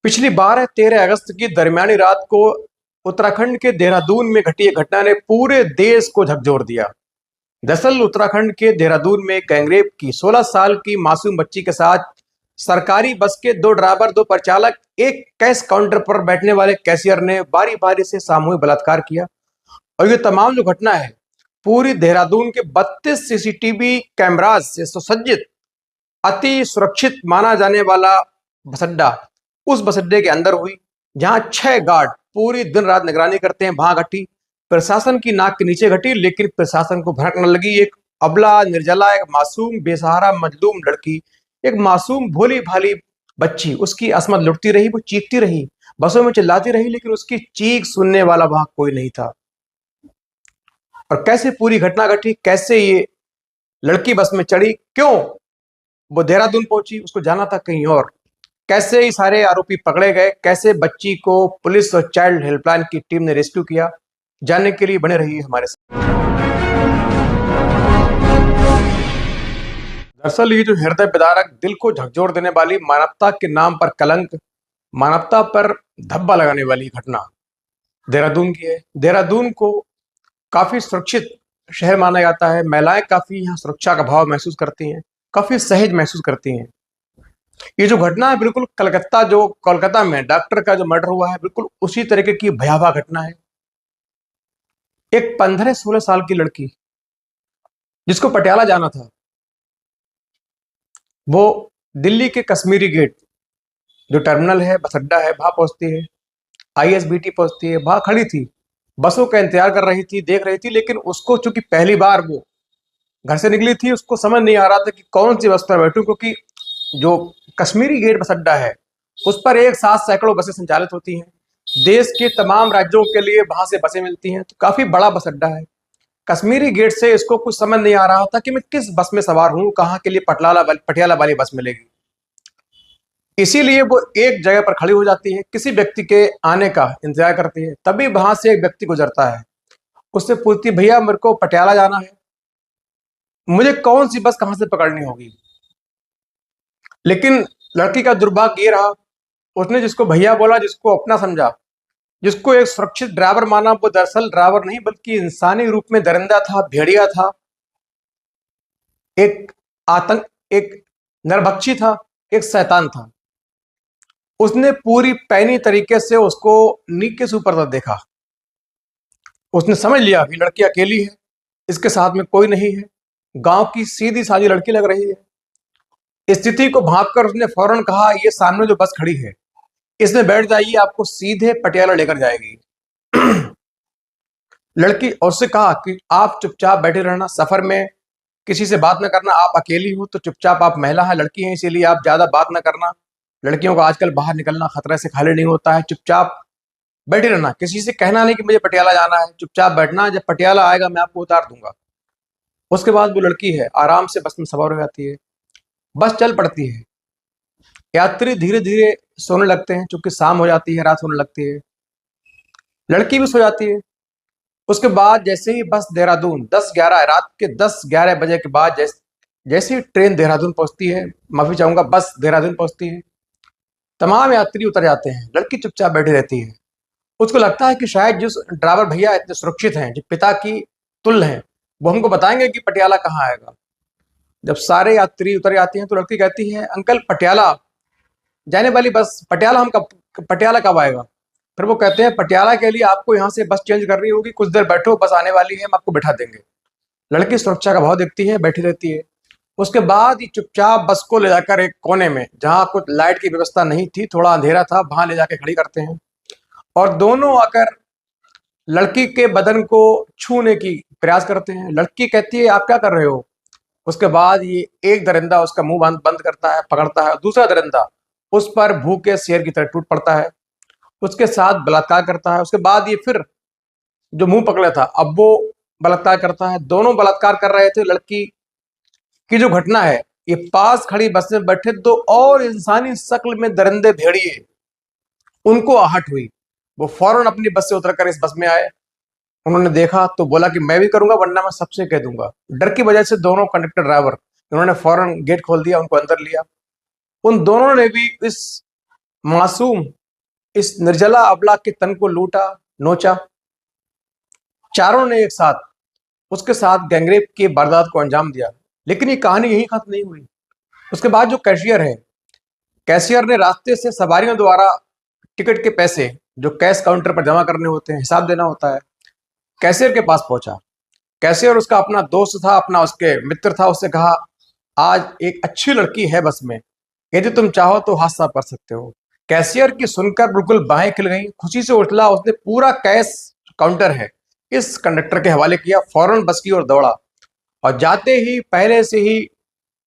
पिछली 12-13 अगस्त की दरमियानी रात को उत्तराखंड के देहरादून में घटी एक घटना ने पूरे देश को झकझोर दिया। दरअसल उत्तराखंड के देहरादून में गैंगरेप की 16 साल की मासूम बच्ची के साथ सरकारी बस के 2 ड्राइवर, 2 परिचालक, एक कैश काउंटर पर बैठने वाले कैशियर ने बारी बारी से सामूहिक बलात्कार किया। और ये तमाम जो घटना है पूरी देहरादून के 32 सीसीटीवी कैमराज से सुसज्जित अति सुरक्षित माना जाने वाला बस अड्डा, उस बस अड्डे के अंदर हुई, जहां 6 गार्ड पूरी दिन रात निगरानी करते हैं। वहां घटी, प्रशासन की नाक के नीचे घटी, लेकिन प्रशासन को भनक न लगी। एक अबला निर्जला, एक मासूम बेसहारा मजलूम लड़की, एक मासूम भोली भाली बच्ची, उसकी असमत लुटती रही, वो चीखती रही, बसों में चिल्लाती रही, लेकिन उसकी चीख सुनने वाला वहां कोई नहीं था। और कैसे पूरी घटना घटी, कैसे ये लड़की बस में चढ़ी, क्यों वो देहरादून पहुंची, उसको जाना था कहीं और, कैसे ये सारे आरोपी पकड़े गए, कैसे बच्ची को पुलिस और चाइल्ड हेल्पलाइन की टीम ने रेस्क्यू किया, जानने के लिए बने रहिए हमारे साथ। दरअसल ये जो हृदय विदारक, दिल को झकझोर देने वाली, मानवता के नाम पर कलंक, मानवता पर धब्बा लगाने वाली घटना देहरादून की है। देहरादून को काफी सुरक्षित शहर माना जाता है। महिलाएं काफी यहाँ सुरक्षा का भाव महसूस करती हैं, काफी सहज महसूस करती हैं। ये जो घटना है बिल्कुल कोलकाता में डॉक्टर का जो मर्डर हुआ है, बिल्कुल उसी तरीके की भयावह घटना है। एक 15-16 साल की लड़की जिसको पटियाला जाना था, वो दिल्ली के कश्मीरी गेट जो टर्मिनल है, बस अड्डा है, वहां पहुंचती है, आईएसबीटी पहुंचती है, वहां खड़ी थी, बसों का इंतजार कर रही थी, देख रही थी, लेकिन उसको चूंकि पहली बार वो घर से निकली थी, उसको समझ नहीं आ रहा था कि कौन सी बस पर बैठूं, क्योंकि जो कश्मीरी गेट बस अड्डा है उस पर एक साथ सैकड़ों बसें संचालित होती हैं। देश के तमाम राज्यों के लिए वहां से बसें मिलती हैं, तो काफी बड़ा बस अड्डा है। कश्मीरी गेट से इसको कुछ समझ नहीं आ रहा था कि मैं किस बस में सवार हूं, कहाँ के लिए पटियाला वाली बस मिलेगी। इसीलिए वो एक जगह पर खड़ी हो जाती है, किसी व्यक्ति के आने का इंतजार करती है। तभी वहां से एक व्यक्ति गुजरता है, उससे पूछती, भैया मेरे को पटियाला जाना है, मुझे कौन सी बस कहां से पकड़नी होगी। लेकिन लड़की का दुर्भाग्य ये रहा, उसने जिसको भैया बोला, जिसको अपना समझा, जिसको एक सुरक्षित ड्राइवर माना, वो दरअसल ड्राइवर नहीं बल्कि इंसानी रूप में दरिंदा था, भेड़िया था, एक आतंक, एक नरभक्षी था, एक शैतान था। उसने पूरी पैनी तरीके से उसको नीचे से ऊपर तक देखा। उसने समझ लिया कि लड़की अकेली है, इसके साथ में कोई नहीं है, गांव की सीधी सादी लड़की लग रही है। स्थिति को भांपकर उसने फौरन कहा, ये सामने जो बस खड़ी है इसमें बैठ जाइए, आपको सीधे पटियाला लेकर जाएगी। लड़की और उससे कहा कि आप चुपचाप बैठे रहना, सफर में किसी से बात न करना, आप अकेली हो तो चुपचाप, आप महिला हैं, लड़की हैं, इसीलिए आप ज्यादा बात न करना, लड़कियों को आजकल बाहर निकलना खतरे से खाली नहीं होता है, चुपचाप बैठे रहना, किसी से कहना नहीं कि मुझे पटियाला जाना है, चुपचाप बैठना, जब पटियाला आएगा मैं आपको उतार दूंगा। उसके बाद वो लड़की है आराम से बस में सवार हो जाती है, बस चल पड़ती है। यात्री धीरे धीरे सोने लगते हैं, चूंकि शाम हो जाती है, रात होने लगती है, लड़की भी सो जाती है। उसके बाद जैसे ही बस देहरादून 10-11 रात के 10-11 बजे के बाद जैसे ही ट्रेन देहरादून पहुंचती है, माफी चाहूंगा, बस देहरादून पहुंचती है, तमाम यात्री उतर जाते हैं, लड़की चुपचाप बैठी रहती है। उसको लगता है कि शायद जिस ड्राइवर भैया इतने सुरक्षित हैं, जो पिता की तुल्य हैं, वो हमको बताएंगे कि पटियाला कहाँ आएगा। जब सारे यात्री उतर जाते हैं तो लड़की कहती है, अंकल पटियाला जाने वाली बस, पटियाला कब आएगा। फिर वो कहते हैं, पटियाला के लिए आपको यहाँ से बस चेंज करनी होगी, कुछ देर बैठो, बस आने वाली है, हम आपको बैठा देंगे। लड़की सुरक्षा का भाव देखती है, बैठी रहती है। उसके बाद ये चुपचाप बस को ले जाकर एक कोने में, जहाँ कुछ लाइट की व्यवस्था नहीं थी, थोड़ा अंधेरा था, वहां ले जाके खड़ी करते हैं, और दोनों आकर लड़की के बदन को छूने की प्रयास करते हैं। लड़की कहती है, आप क्या कर रहे हो। उसके बाद ये एक दरिंदा उसका मुंह बंद करता है, पकड़ता है, और दूसरा दरिंदा उस पर भूखे शेर की तरह टूट पड़ता है, उसके साथ बलात्कार करता है। उसके बाद ये फिर जो मुंह पकड़ा था, अब वो बलात्कार करता है। दोनों बलात्कार कर रहे थे। लड़की की जो घटना है, ये पास खड़ी बस में बैठे 2 और इंसानी शक्ल में दरिंदे भेड़िए, उनको आहट हुई। वो फौरन अपनी बस से उतरकर इस बस में आए। उन्होंने देखा तो बोला कि मैं भी करूंगा, वरना मैं सबसे कह दूंगा। डर की वजह से दोनों कंडक्टर ड्राइवर, उन्होंने फौरन गेट खोल दिया, उनको अंदर लिया। उन दोनों ने भी इस मासूम इस निर्जला अबला के तन को लूटा, नोचा। चारों ने एक साथ उसके साथ गैंगरेप की वारदात को अंजाम दिया। लेकिन ये कहानी यहीं खत्म नहीं हुई। उसके बाद जो कैशियर है, कैशियर ने रास्ते से सवारियों द्वारा टिकट के पैसे जो कैश काउंटर पर जमा करने होते हैं, हिसाब देना होता है, कैशियर के पास पहुंचा। कैशियर उसका अपना दोस्त था, अपना उसके मित्र था। उससे कहा, आज एक अच्छी लड़की है बस में, यदि तुम चाहो तो हाथ साफ कर सकते हो। कैशियर की सुनकर बिल्कुल बाहें खिल गई, खुशी से उछला। उसने पूरा कैश काउंटर है इस कंडक्टर के हवाले किया, फौरन बस की ओर दौड़ा और जाते ही पहले से ही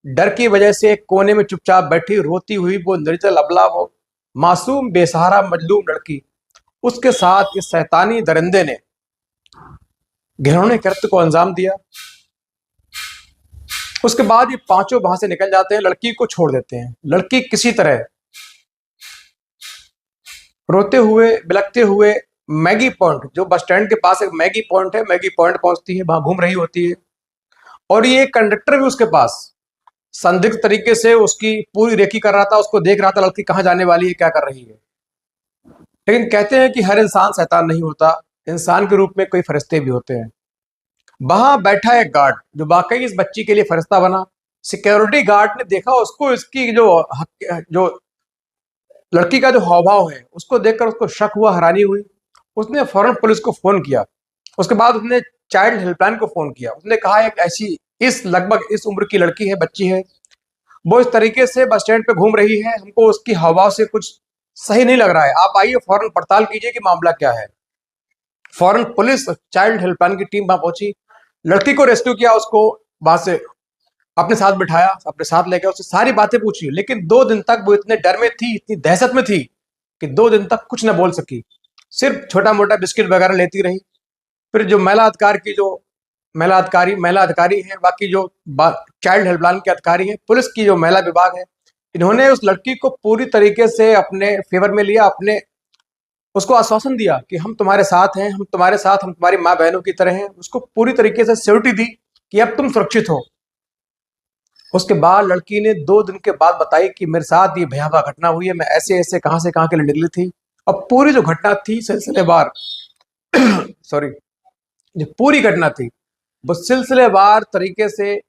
डर की वजह से एक कोने में चुपचाप बैठी रोती हुई वो निर्जल अबला, वो मासूम बेसहारा मजलूम लड़की, उसके साथ इस शैतानी दरिंदे ने घिनौने कृत्य को अंजाम दिया। उसके बाद ये पांचों वहां से निकल जाते हैं, लड़की को छोड़ देते हैं। लड़की किसी तरह रोते हुए बिलखते हुए मैगी पॉइंट, जो बस स्टैंड के पास एक मैगी पॉइंट है, मैगी पॉइंट पहुंचती है, वहां घूम रही होती है। और ये कंडक्टर भी उसके पास संदिग्ध तरीके से उसकी पूरी रेकी कर रहा था, उसको देख रहा था लड़की कहाँ जाने वाली है, क्या कर रही है। लेकिन कहते हैं कि हर इंसान शैतान नहीं होता, इंसान के रूप में कोई फरिश्ते भी होते हैं। वहां बैठा एक गार्ड जो वाकई इस बच्ची के लिए फरिश्ता बना। सिक्योरिटी गार्ड ने देखा उसको, इसकी जो लड़की का जो हाव भाव है उसको देखकर उसको शक हुआ, हैरानी हुई। उसने फौरन पुलिस को फोन किया। उसके बाद उसने चाइल्ड हेल्पलाइन को फोन किया। उसने कहा, एक ऐसी इस लगभग इस उम्र की लड़की है, बच्ची है, वो इस तरीके से बस स्टैंड पे घूम रही है, हमको उसकी हाव भाव से कुछ सही नहीं लग रहा है, आप आइए फौरन पड़ताल कीजिए कि मामला क्या है। फौरन पुलिस चाइल्ड हेल्पलाइन की टीम वहां पहुंची, लड़की को रेस्क्यू किया, उसको वहां से अपने साथ बिठाया, अपने साथ लेकर उससे सारी बातें पूछी। लेकिन 2 दिन तक वो इतने डर में थी, इतनी दहशत में थी कि 2 दिन तक कुछ न बोल सकी, सिर्फ छोटा मोटा बिस्किट वगैरह लेती रही। फिर जो महिला अधिकारी है, बाकी जो चाइल्ड हेल्पलाइन के अधिकारी हैं, पुलिस की जो महिला विभाग है, इन्होंने उस लड़की को पूरी तरीके से अपने फेवर में लिया, अपने उसको आश्वासन दिया कि हम तुम्हारे साथ हैं, हम तुम्हारे साथ, हम तुम्हारी माँ बहनों की तरह हैं। उसको पूरी तरीके से सिक्योरिटी दी कि अब तुम सुरक्षित हो। उसके बाद लड़की ने 2 दिन के बाद बताई कि मेरे साथ ये भयावह घटना हुई है, मैं ऐसे ऐसे कहां से कहां के लिए निकली थी। और पूरी जो घटना थी सिलसिलेवार सॉरी, जो पूरी घटना थी वो सिलसिलेवार तरीके से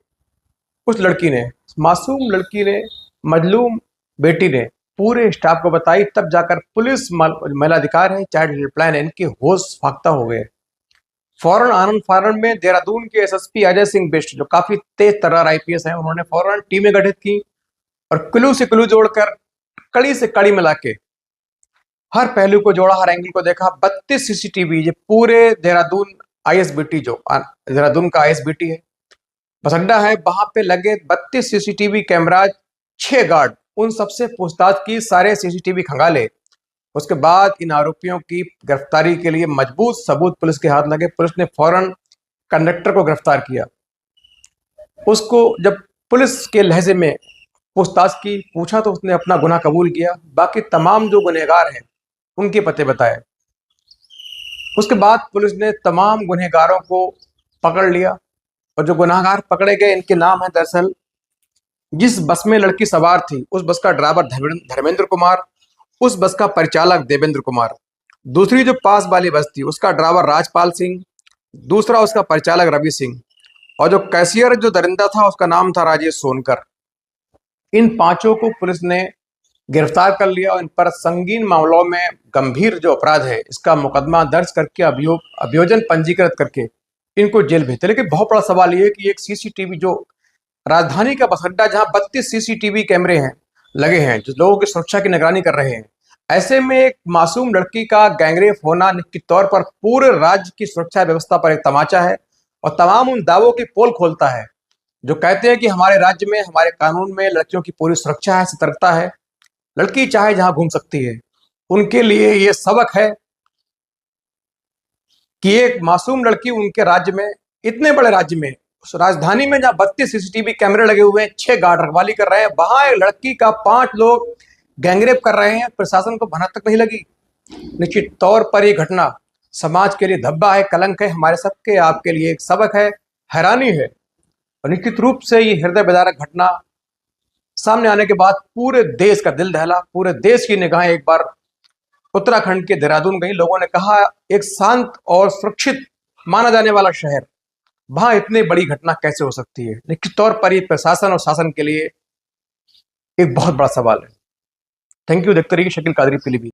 उस लड़की ने, मासूम लड़की ने, मजलूम बेटी ने पूरे स्टाफ को बताई। तब जाकर पुलिस, महिला अधिकार है, चाइल्ड हेल्पलाइन है, इनके होश फाख्ता हो गए। फौरन आनंद फानन में देहरादून के एसएसपी अजय सिंह बिष्ट, जो काफी तेज तर्रार आईपीएस हैं, उन्होंने फौरन टीमें गठित की और क्लू से क्लू जोड़कर, कड़ी से कड़ी मिला के हर पहलू को जोड़ा, हर एंगल को देखा। 32 सीसीटीवी, ये पूरे देहरादून आईएसबीटी, जो देहरादून का आईएसबीटी है, बस अड्डा है, वहां पे लगे 32 सीसीटीवी कैमराज, 6 गार्ड, उन सबसे पूछताछ की, सारे सीसीटीवी खंगाले। उसके बाद इन आरोपियों की गिरफ्तारी के लिए मजबूत सबूत पुलिस के हाथ लगे। पुलिस ने फौरन कंडक्टर को गिरफ्तार किया। उसको जब पुलिस के लहजे में पूछताछ की, पूछा तो उसने अपना गुनाह कबूल किया। बाकी तमाम जो गुनहगार हैं उनके पते बताए। उसके बाद पुलिस ने तमाम गुनहगारों को पकड़ लिया और जो गुनाहगार पकड़े गए, इनके नाम है, दरअसल जिस बस में लड़की सवार थी उस बस का ड्राइवर धर्मेंद्र कुमार, उस बस का परिचालक देवेंद्र कुमार, दूसरी जो पास वाली बस थी उसका ड्राइवर राजपाल सिंह, दूसरा उसका परिचालक रवि सिंह, और जो कैशियर जो दरिंदा था उसका नाम था राजेश सोनकर। इन पांचों को पुलिस ने गिरफ्तार कर लिया और इन पर संगीन मामलों में, गंभीर जो अपराध है इसका मुकदमा दर्ज करके, अभियोजन पंजीकृत करके इनको जेल भेजते। लेकिन बहुत बड़ा सवाल ये है कि एक सीसीटीवी, जो राजधानी का बस अड्डा जहां 32 सीसीटीवी कैमरे हैं लगे हैं, जो लोगों की सुरक्षा की निगरानी कर रहे हैं, ऐसे में एक मासूम लड़की का गैंगरेप होना निश्चित तौर पर पूरे राज्य की सुरक्षा व्यवस्था पर एक तमाचा है और तमाम उन दावों की पोल खोलता है जो कहते हैं कि हमारे राज्य में, हमारे कानून में लड़कियों की पूरी सुरक्षा है, सतर्कता है, लड़की चाहे जहां घूम सकती है। उनके लिए ये सबक है कि एक मासूम लड़की उनके राज्य में, इतने बड़े राज्य में, उस राजधानी में जहां 32 सीसीटीवी कैमरे लगे हुए हैं, 6 गार्ड रखवाली कर रहे हैं, वहां एक लड़की का 5 लोग गैंगरेप कर रहे हैं, प्रशासन को भनक तक नहीं लगी। निश्चित तौर पर यह घटना समाज के लिए धब्बा है, कलंक है, हमारे सबके, आपके लिए एक सबक है, हैरानी है। और निश्चित रूप से ये हृदय विदारक घटना सामने आने के बाद पूरे देश का दिल दहला, पूरे देश की निगाहें एक बार उत्तराखंड के देहरादून गई, लोगों ने कहा एक शांत और सुरक्षित माना जाने वाला शहर, वहां इतनी बड़ी घटना कैसे हो सकती है। निश्चित तौर पर ये प्रशासन और शासन के लिए एक बहुत बड़ा सवाल है। Thank you. देखते रहिए शकील कादरी पीलीभीत।